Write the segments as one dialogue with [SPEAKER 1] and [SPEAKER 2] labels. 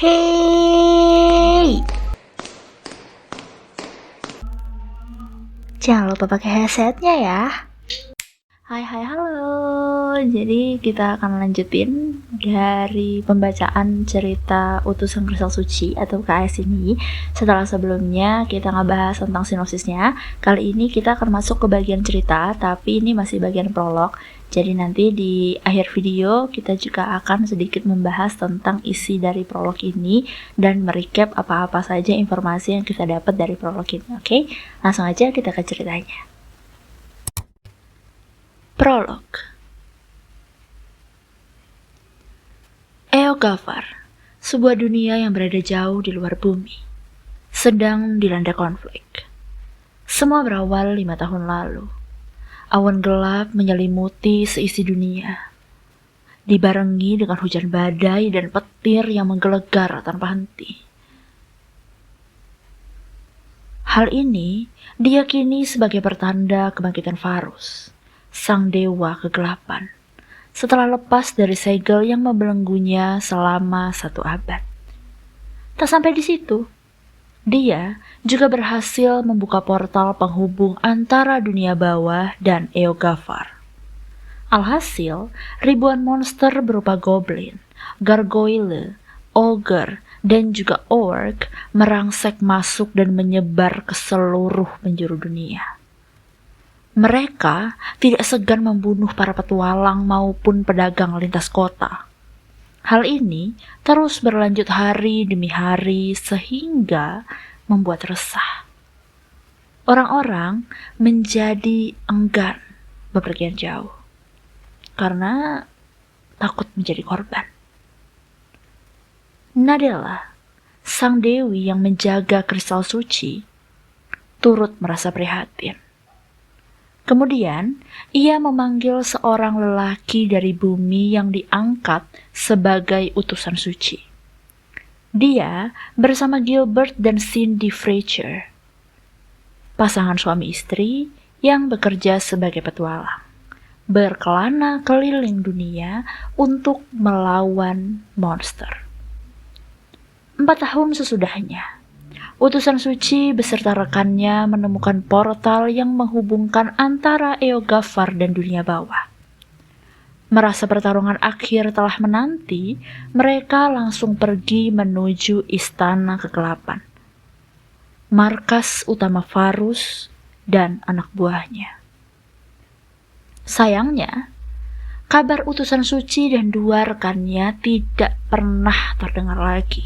[SPEAKER 1] Hey, jangan lupa pakai headsetnya ya. Hai, halo. Jadi kita akan lanjutin dari pembacaan cerita Utusan Kristal Suci atau KS ini. Setelah sebelumnya kita ngebahas tentang sinopsisnya, kali ini kita akan masuk ke bagian cerita, tapi ini masih bagian prolog. Jadi nanti di akhir video kita juga akan sedikit membahas tentang isi dari prolog ini dan merecap apa-apa saja informasi yang kita dapat dari prolog ini. Oke, langsung aja kita ke ceritanya. Prolog. Eogavar, sebuah dunia yang berada jauh di luar bumi, sedang dilanda konflik. Semua berawal 5 tahun lalu. Awan gelap menyelimuti seisi dunia, dibarengi dengan hujan badai dan petir yang menggelegar tanpa henti. Hal ini diyakini sebagai pertanda kebangkitan Varus, sang dewa kegelapan, setelah lepas dari segel yang membelenggunya selama 1 abad. Tak sampai di situ, dia juga berhasil membuka portal penghubung antara dunia bawah dan Eogavar. Alhasil, ribuan monster berupa goblin, gargoyle, ogre, dan juga orc merangsek masuk dan menyebar ke seluruh penjuru dunia. Mereka tidak segan membunuh para petualang maupun pedagang lintas kota. Hal ini terus berlanjut hari demi hari sehingga membuat resah. Orang-orang menjadi enggan bepergian jauh karena takut menjadi korban. Nadella, sang dewi yang menjaga kristal suci, turut merasa prihatin. Kemudian, ia memanggil seorang lelaki dari bumi yang diangkat sebagai utusan suci. Dia bersama Gilbert dan Cindy Fletcher, pasangan suami istri yang bekerja sebagai petualang, berkelana keliling dunia untuk melawan monster. 4 tahun sesudahnya, Utusan Suci beserta rekannya menemukan portal yang menghubungkan antara Eogavar dan dunia bawah. Merasa pertarungan akhir telah menanti, mereka langsung pergi menuju Istana Kegelapan, markas utama Varus dan anak buahnya. Sayangnya, kabar Utusan Suci dan 2 rekannya tidak pernah terdengar lagi.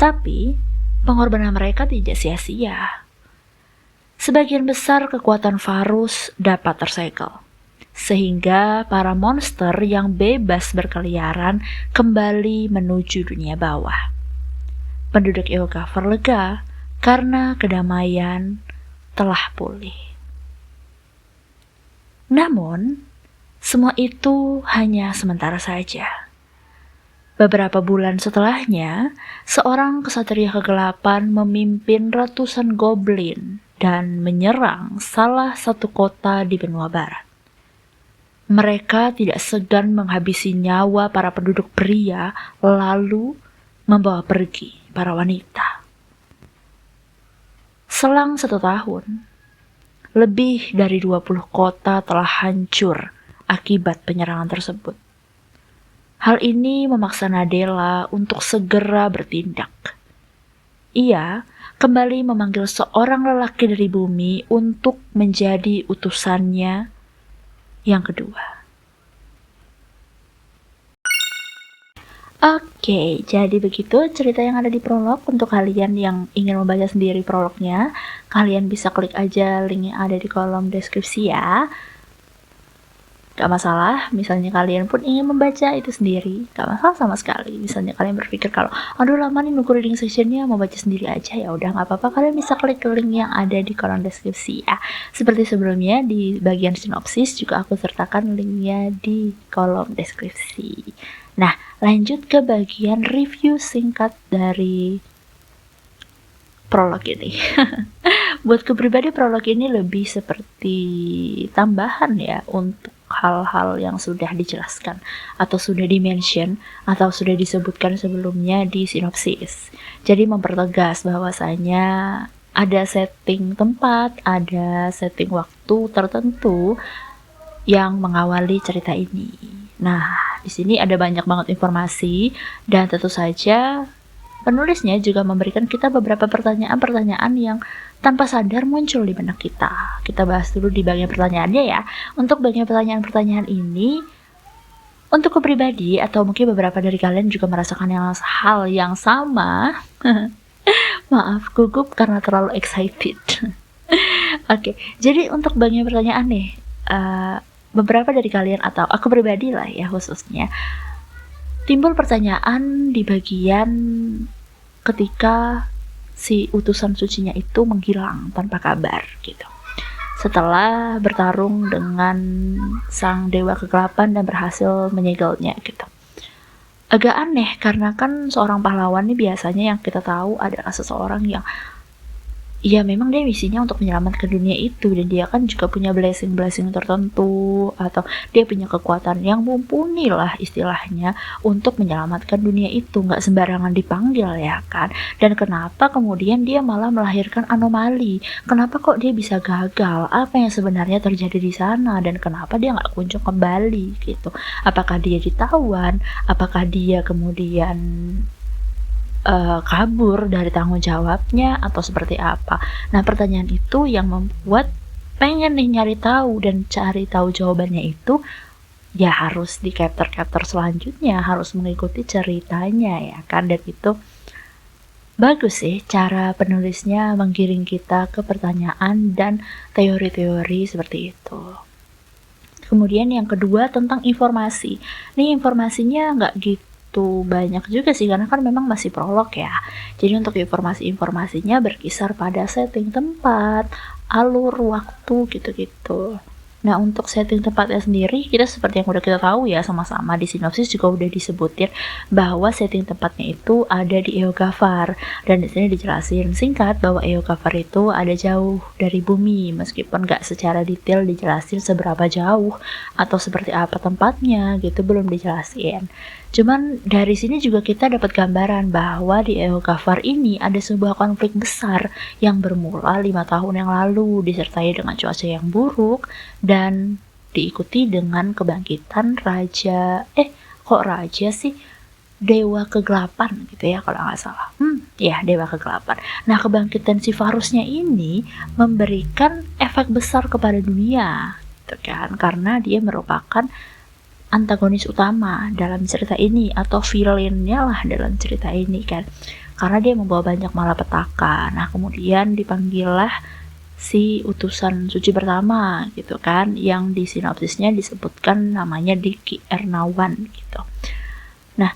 [SPEAKER 1] Tapi pengorbanan mereka tidak sia-sia. Sebagian besar kekuatan Varus dapat tersegel, sehingga para monster yang bebas berkeliaran kembali menuju dunia bawah. Penduduk Eogavar lega karena kedamaian telah pulih. Namun, semua itu hanya sementara saja. Beberapa bulan setelahnya, seorang kesatria kegelapan memimpin ratusan goblin dan menyerang salah satu kota di benua barat. Mereka tidak segan menghabisi nyawa para penduduk pria, lalu membawa pergi para wanita. Selang 1 tahun, lebih dari 20 kota telah hancur akibat penyerangan tersebut. Hal ini memaksa Nadella untuk segera bertindak. Ia kembali memanggil seorang lelaki dari bumi untuk menjadi utusannya yang kedua. Oke, jadi begitu cerita yang ada di prolog. Untuk kalian yang ingin membaca sendiri prolognya, kalian bisa klik aja link yang ada di kolom deskripsi ya. Gak masalah, misalnya kalian pun ingin membaca itu sendiri, gak masalah sama sekali. Misalnya kalian berpikir kalau, aduh lama nih nunggu reading sessionnya, mau baca sendiri aja, ya udah gak apa-apa, kalian bisa klik link yang ada di kolom deskripsi ya. Seperti sebelumnya di bagian sinopsis juga aku sertakan linknya di kolom deskripsi. Nah, lanjut ke bagian review singkat dari prolog ini. Buatku pribadi prolog ini lebih seperti tambahan ya untuk hal-hal yang sudah dijelaskan atau sudah di-mention atau sudah disebutkan sebelumnya di sinopsis. Jadi mempertegas bahwasanya ada setting tempat, ada setting waktu tertentu yang mengawali cerita ini. Nah, di sini ada banyak banget informasi dan tentu saja penulisnya juga memberikan kita beberapa pertanyaan-pertanyaan yang tanpa sadar muncul di benak kita. Kita bahas dulu di bagian pertanyaannya ya. Untuk bagian pertanyaan-pertanyaan ini, untuk ke pribadi atau mungkin beberapa dari kalian juga merasakan hal yang sama. Maaf, gugup karena terlalu excited. Oke, jadi untuk bagian pertanyaan nih, beberapa dari kalian atau aku pribadi lah ya khususnya, timbul pertanyaan di bagian ketika si utusan sucinya itu menghilang tanpa kabar gitu. Setelah bertarung dengan sang dewa kegelapan dan berhasil menyegelnya gitu. Agak aneh karena kan seorang pahlawan nih biasanya yang kita tahu adalah seseorang yang ya memang dia misinya untuk menyelamatkan dunia itu, dan dia kan juga punya blessing tertentu atau dia punya kekuatan yang mumpuni lah istilahnya untuk menyelamatkan dunia itu, nggak sembarangan dipanggil ya kan. Dan kenapa kemudian dia malah melahirkan anomali, kenapa kok dia bisa gagal, apa yang sebenarnya terjadi di sana, dan kenapa dia nggak kunjung kembali gitu. Apakah dia ditawan, apakah dia kemudian kabur dari tanggung jawabnya atau seperti apa. Nah, pertanyaan itu yang membuat pengen nih nyari tahu, dan cari tahu jawabannya itu ya harus di chapter selanjutnya, harus mengikuti ceritanya ya kan. Dan itu bagus sih cara penulisnya menggiring kita ke pertanyaan dan teori-teori seperti itu. Kemudian yang kedua tentang informasi. Ini informasinya nggak gitu banyak juga sih karena kan memang masih prolog ya. Jadi untuk informasinya berkisar pada setting tempat, alur waktu gitu-gitu. Nah, untuk setting tempatnya sendiri, kita seperti yang udah kita tahu ya sama-sama di sinopsis juga udah disebutin bahwa setting tempatnya itu ada di Eogavar, dan di sini dijelasin singkat bahwa Eogavar itu ada jauh dari bumi, meskipun nggak secara detail dijelasin seberapa jauh atau seperti apa tempatnya gitu, belum dijelasin. Cuman dari sini juga kita dapat gambaran bahwa di Eogavar ini ada sebuah konflik besar yang bermula 5 tahun yang lalu, disertai dengan cuaca yang buruk dan diikuti dengan kebangkitan Dewa Kegelapan gitu ya kalau nggak salah. Ya, Dewa Kegelapan. Nah, kebangkitan si Varusnya ini memberikan efek besar kepada dunia, gitu kan? Karena dia merupakan antagonis utama dalam cerita ini atau villainnya lah dalam cerita ini kan, karena dia membawa banyak malapetaka. Nah, kemudian dipanggillah si utusan suci pertama gitu kan, yang di sinopsisnya disebutkan namanya Diki Ernawan gitu. Nah,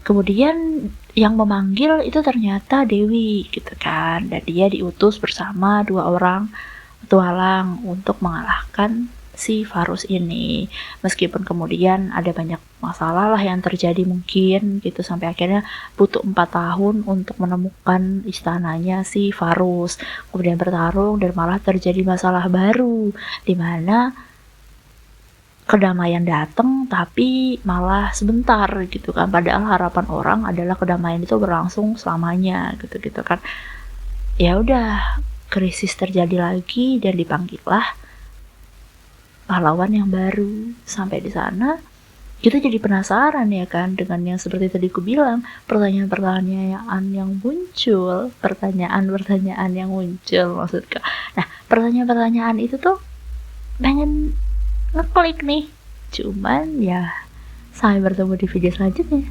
[SPEAKER 1] kemudian yang memanggil itu ternyata Dewi gitu kan, dan dia diutus bersama 2 orang petualang untuk mengalahkan si Varus ini. Meskipun kemudian ada banyak masalah lah yang terjadi mungkin gitu, sampai akhirnya butuh 4 tahun untuk menemukan istananya si Varus. Kemudian bertarung dan malah terjadi masalah baru, dimana kedamaian datang tapi malah sebentar gitu kan, padahal harapan orang adalah kedamaian itu berlangsung selamanya gitu kan. Ya udah, krisis terjadi lagi dan dipanggillah pahlawan yang baru. Sampai di sana kita jadi penasaran ya kan, dengan yang seperti tadi ku bilang, pertanyaan-pertanyaan yang muncul maksudku. Nah, pertanyaan-pertanyaan itu tuh pengen ngeklik nih, cuman ya sampai bertemu di video selanjutnya.